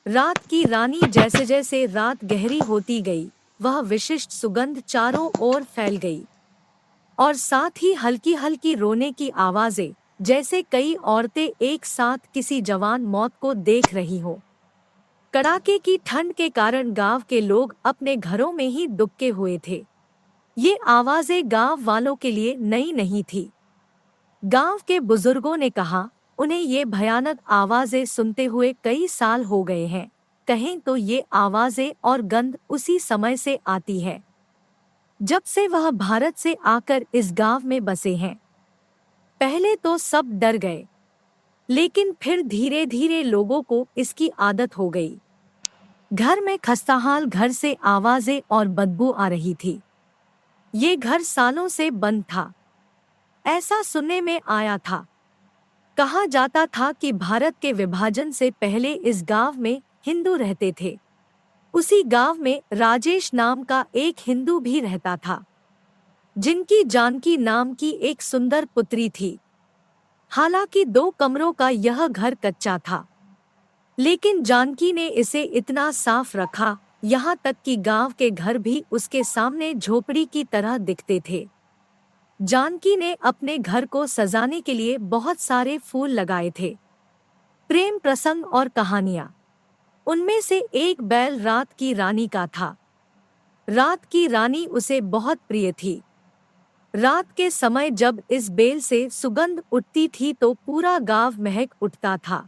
रात की रानी जैसे जैसे रात गहरी होती गई, वह विशिष्ट सुगंध चारों ओर फैल गई। और साथ ही हल्की हल्की रोने की आवाजें, जैसे कई औरतें एक साथ किसी जवान मौत को देख रही हो। कड़ाके की ठंड के कारण गांव के लोग अपने घरों में ही दुबके हुए थे। ये आवाजें गांव वालों के लिए नई नहीं थी। गांव के बुजुर्गों ने कहा, उन्हें ये भयानक आवाजें सुनते हुए कई साल हो गए हैं। कहें तो ये आवाजें और गंध उसी समय से आती है जब से वह भारत से आकर इस गांव में बसे हैं। पहले तो सब डर गए, लेकिन फिर धीरे धीरे लोगों को इसकी आदत हो गई। घर में खस्ताहाल घर से आवाजें और बदबू आ रही थी। ये घर सालों से बंद था, ऐसा सुनने में आया था। कहा जाता था कि भारत के विभाजन से पहले इस गांव में हिंदू रहते थे। उसी गांव में राजेश नाम का एक हिंदू भी रहता था, जिनकी जानकी नाम की एक सुंदर पुत्री थी। हालांकि 2 कमरों का यह घर कच्चा था, लेकिन जानकी ने इसे इतना साफ रखा, यहाँ तक कि गांव के घर भी उसके सामने झोपड़ी की तरह दिखते थे। जानकी ने अपने घर को सजाने के लिए बहुत सारे फूल लगाए थे। प्रेम प्रसंग और कहानियां। उनमें से एक बैल रात की रानी का था। रात की रानी उसे बहुत प्रिय थी। रात के समय जब इस बेल से सुगंध उठती थी तो पूरा गांव महक उठता था।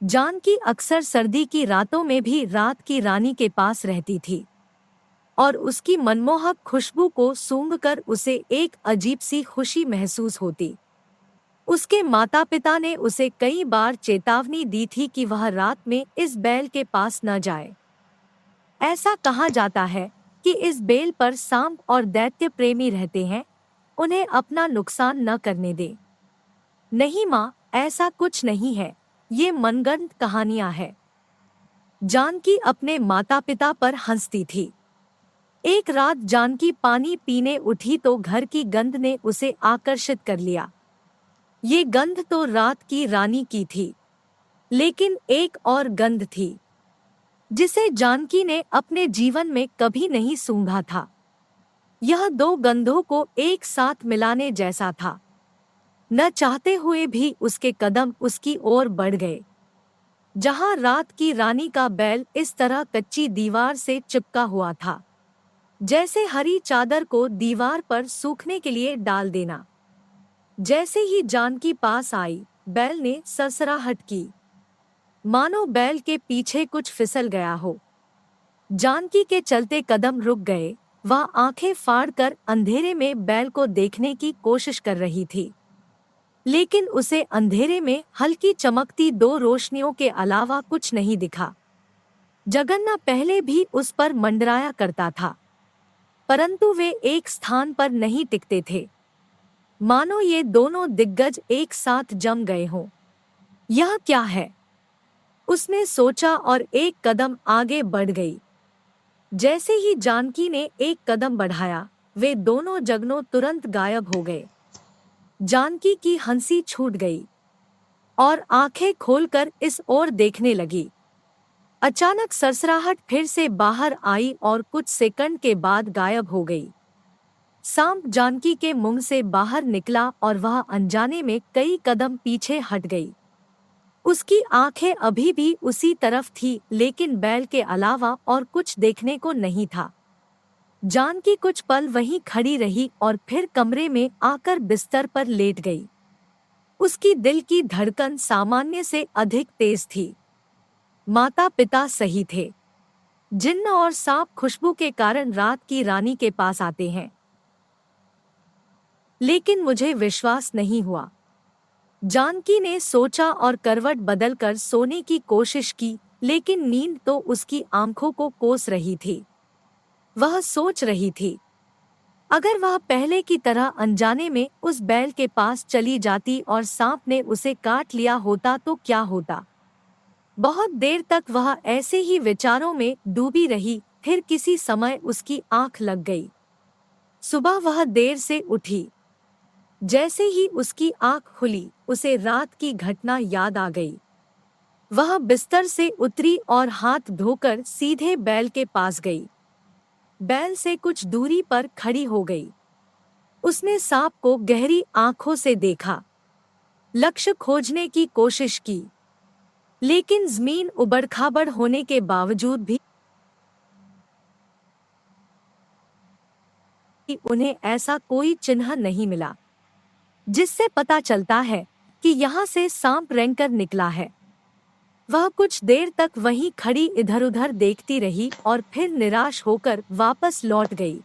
जानकी अक्सर सर्दी की रातों में भी रात की रानी के पास रहती थी, और उसकी मनमोहक खुशबू को सूंघकर उसे एक अजीब सी खुशी महसूस होती। उसके माता पिता ने उसे कई बार चेतावनी दी थी कि वह रात में इस बैल के पास न जाए। ऐसा कहा जाता है कि इस बेल पर सांप और दैत्य प्रेमी रहते हैं, उन्हें अपना नुकसान न करने दे। नहीं माँ, ऐसा कुछ नहीं है, ये मनगढ़ंत कहानियां है। जानकी अपने माता पिता पर हंसती थी। एक रात जानकी पानी पीने उठी तो घर की गंध ने उसे आकर्षित कर लिया। ये गंध तो रात की रानी की थी, लेकिन एक और गंध थी जिसे जानकी ने अपने जीवन में कभी नहीं सूंघा था। यह 2 गंधों को एक साथ मिलाने जैसा था। न चाहते हुए भी उसके कदम उसकी ओर बढ़ गए। जहां रात की रानी का बैल इस तरह कच्ची दीवार से चिपका हुआ था, जैसे हरी चादर को दीवार पर सूखने के लिए डाल देना। जैसे ही जानकी पास आई, बैल ने सरसराहट की, मानो बैल के पीछे कुछ फिसल गया हो। जानकी के चलते कदम रुक गए। वह आंखें फाड़कर अंधेरे में बैल को देखने की कोशिश कर रही थी, लेकिन उसे अंधेरे में हल्की चमकती 2 रोशनियों के अलावा कुछ नहीं दिखा। जगन्ना पहले भी उस पर मंडराया करता था, परंतु वे एक स्थान पर नहीं टिकते थे, मानो ये दोनों दिग्गज एक साथ जम गए हों। यह क्या है? उसने सोचा और एक कदम आगे बढ़ गई। जैसे ही जानकी ने एक कदम बढ़ाया, वे दोनों जगनों तुरंत गायब हो गए। जानकी की हंसी छूट गई और आंखें खोलकर इस ओर देखने लगी। अचानक सरसराहट फिर से बाहर आई और कुछ सेकंड के बाद गायब हो गई। सांप जानकी के मुंह से बाहर निकला और वह अनजाने में कई कदम पीछे हट गई। उसकी आंखें अभी भी उसी तरफ थी, लेकिन बैल के अलावा और कुछ देखने को नहीं था। जानकी कुछ पल वहीं खड़ी रही और फिर कमरे में आकर बिस्तर पर लेट गई। उसकी दिल की धड़कन सामान्य से अधिक तेज थी। माता पिता सही थे। जिन्न और सांप खुशबू के कारण रात की रानी के पास आते हैं, लेकिन मुझे विश्वास नहीं हुआ। जानकी ने सोचा और करवट बदलकर सोने की कोशिश की, लेकिन नींद तो उसकी आंखों को कोस रही थी। वह सोच रही थी, अगर वह पहले की तरह अनजाने में उस बैल के पास चली जाती और सांप ने उसे काट लिया होता तो क्या होता। बहुत देर तक वह ऐसे ही विचारों में डूबी रही। फिर किसी समय उसकी आंख लग गई। सुबह वह देर से उठी। जैसे ही उसकी आंख खुली, उसे रात की घटना याद आ गई। वह बिस्तर से उतरी और हाथ धोकर सीधे बैल के पास गई। बैल से कुछ दूरी पर खड़ी हो गई। उसने सांप को गहरी आंखों से देखा, लक्ष्य खोजने की कोशिश की, लेकिन जमीन उबड़-खाबड़ होने के बावजूद भी उन्हें ऐसा कोई चिन्ह नहीं मिला जिससे पता चलता है कि यहाँ से सांप रेंगकर निकला है। वह कुछ देर तक वहीं खड़ी इधर-उधर देखती रही और फिर निराश होकर वापस लौट गई।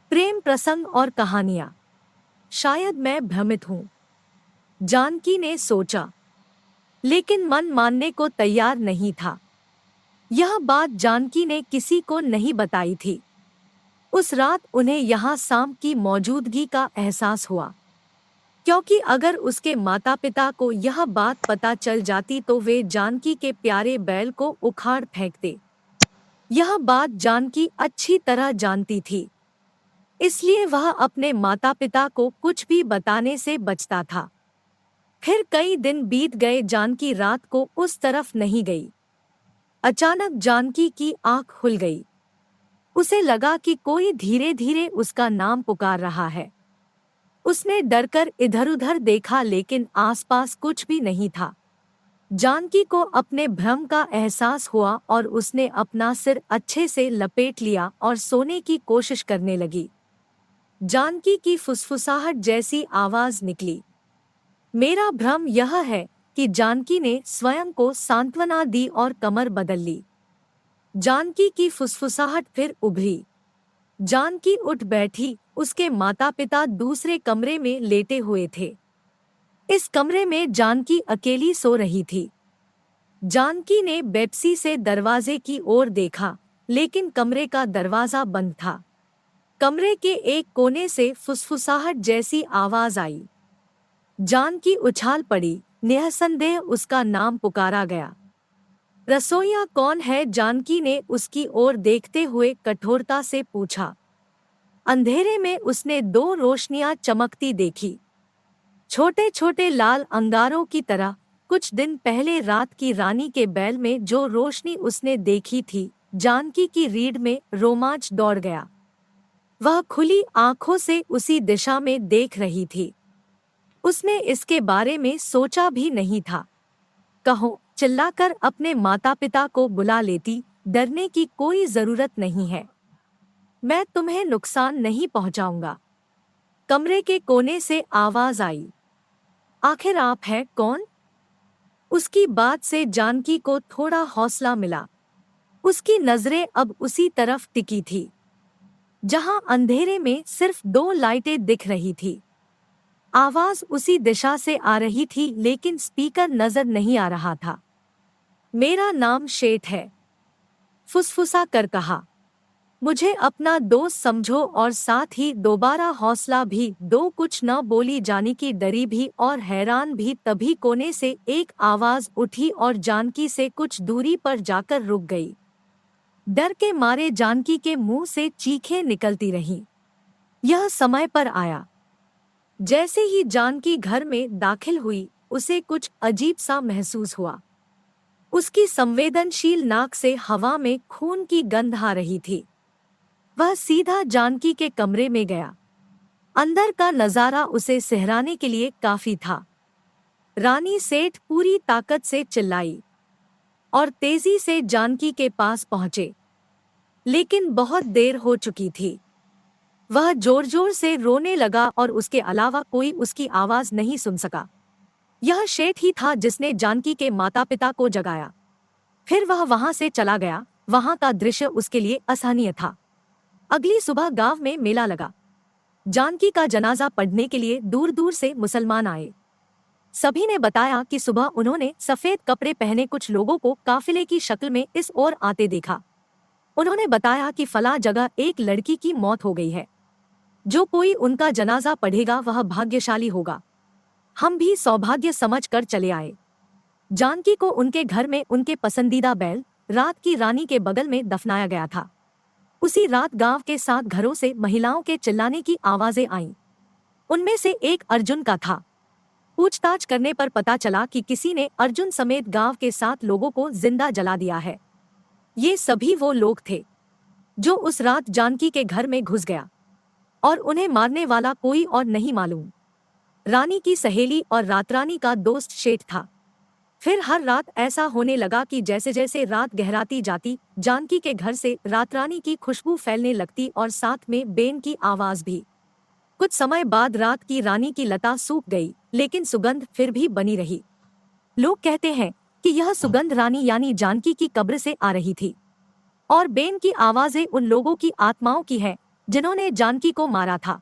प्रेम प्रसंग और कहानियां। शायद मैं भ्रमित हूँ, जानकी ने सोचा, लेकिन मन मानने को तैयार नहीं था। यह बात जानकी ने किसी को नहीं बताई थी। उस रात उन्हें यहाँ सांप की मौजूदगी का एहसास हुआ, क्योंकि अगर उसके माता-पिता को यह बात पता चल जाती तो वे जानकी के प्यारे बैल को उखाड़ फेंकते। यह बात जानकी अच्छी तरह जानती थी, इसलिए वह अपने माता-पिता को कुछ भी बताने से बचता था। फिर कई दिन बीत गए, जानकी रात को उस तरफ नहीं गई। अचानक जानकी की आंख खुल गई। उसे लगा कि कोई धीरे-धीरे उसका नाम पुकार रहा है। उसने डरकर इधर-उधर देखा, लेकिन आसपास कुछ भी नहीं था। जानकी को अपने भ्रम का एहसास हुआ और उसने अपना सिर अच्छे से लपेट लिया और सोने की कोशिश करने लगी। जानकी की फुसफुसाहट जैसी आवाज निकली। मेरा भ्रम यह है कि जानकी ने स्वयं को सांत्वना दी और कमर बदल ली। जानकी की फुसफुसाहट फिर उभरी। जानकी उठ बैठी। उसके माता-पिता दूसरे कमरे में लेटे हुए थे। इस कमरे में जानकी अकेली सो रही थी। जानकी ने बेपसी से दरवाजे की ओर देखा, लेकिन कमरे का दरवाजा बंद था। कमरे के एक कोने से फुसफुसाहट जैसी आवाज आई। जानकी उछाल पड़ी। निःसंदेह उसका नाम पुकारा गया। रसोइया कौन है? जानकी ने उसकी ओर देखते हुए कठोरता से पूछा। अंधेरे में उसने दो रोशनियां चमकती देखी, छोटे छोटे लाल अंगारों की तरह। कुछ दिन पहले रात की रानी के बैल में जो रोशनी उसने देखी थी, जानकी की रीढ़ में रोमांच दौड़ गया। वह खुली आंखों से उसी दिशा में देख रही थी। उसने इसके बारे में सोचा भी नहीं था। कहो, चिल्लाकर अपने माता-पिता को बुला लेती। डरने की कोई जरूरत नहीं है, मैं तुम्हें नुकसान नहीं पहुंचाऊंगा। कमरे के कोने से आवाज आई। आखिर आप हैं कौन? उसकी बात से जानकी को थोड़ा हौसला मिला। उसकी नजरें अब उसी तरफ टिकी थी, जहां अंधेरे में सिर्फ दो लाइटें दिख रही थी। आवाज उसी दिशा से आ रही थी, लेकिन स्पीकर नजर नहीं आ रहा था। मेरा नाम शेठ है, फुसफुसा कर कहा। मुझे अपना दोस्त समझो और साथ ही दोबारा हौसला भी दो। कुछ न बोली जानकी डरी भी और हैरान भी। तभी कोने से एक आवाज उठी और जानकी से कुछ दूरी पर जाकर रुक गई। डर के मारे जानकी के मुंह से चीखें निकलती रहीं। यह समय पर आया। जैसे ही जानकी घर में दाखिल हुई, उसे कुछ अजीब सा महसूस हुआ। उसकी संवेदनशील नाक से हवा में खून की गंध आ रही थी। वह सीधा जानकी के कमरे में गया। अंदर का नजारा उसे सिहराने के लिए काफी था। रानी सेठ पूरी ताकत से चिल्लाई और तेजी से जानकी के पास पहुंचे, लेकिन बहुत देर हो चुकी थी। वह जोर जोर से रोने लगा और उसके अलावा कोई उसकी आवाज नहीं सुन सका। यह शेठ ही था जिसने जानकी के माता पिता को जगाया। फिर वह वहां से चला गया। वहां का दृश्य उसके लिए असहनीय था। अगली सुबह गांव में मेला लगा। जानकी का जनाजा पढ़ने के लिए दूर दूर से मुसलमान आए। सभी ने बताया कि सुबह उन्होंने सफेद कपड़े पहने कुछ लोगों को काफिले की शक्ल में इस ओर आते देखा। उन्होंने बताया कि फला जगह एक लड़की की मौत हो गई है। जो कोई उनका जनाजा पढ़ेगा वह भाग्यशाली होगा। हम भी सौभाग्य समझ कर चले आए। जानकी को उनके घर में उनके पसंदीदा बैल रात की रानी के बगल में दफनाया गया था। उसी रात गांव के 7 घरों से महिलाओं के चिल्लाने की आवाजें आईं। उनमें से एक अर्जुन का था। पूछताछ करने पर पता चला कि किसी ने अर्जुन समेत गांव के 7 लोगों को जिंदा जला दिया है। ये सभी वो लोग थे जो उस रात जानकी के घर में घुस गया, और उन्हें मारने वाला कोई और नहीं मालूम। रानी की सहेली और रातरानी का दोस्त शेठ था। फिर हर रात ऐसा होने लगा कि जैसे जैसे रात गहराती जाती, जानकी के घर से रातरानी की खुशबू फैलने लगती और साथ में बेन की आवाज भी। कुछ समय बाद रात की रानी की लता सूख गई, लेकिन सुगंध फिर भी बनी रही। लोग कहते हैं कि यह सुगंध रानी यानी जानकी की कब्र से आ रही थी, और बेन की आवाजें उन लोगों की आत्माओं की हैं जिन्होंने जानकी को मारा था।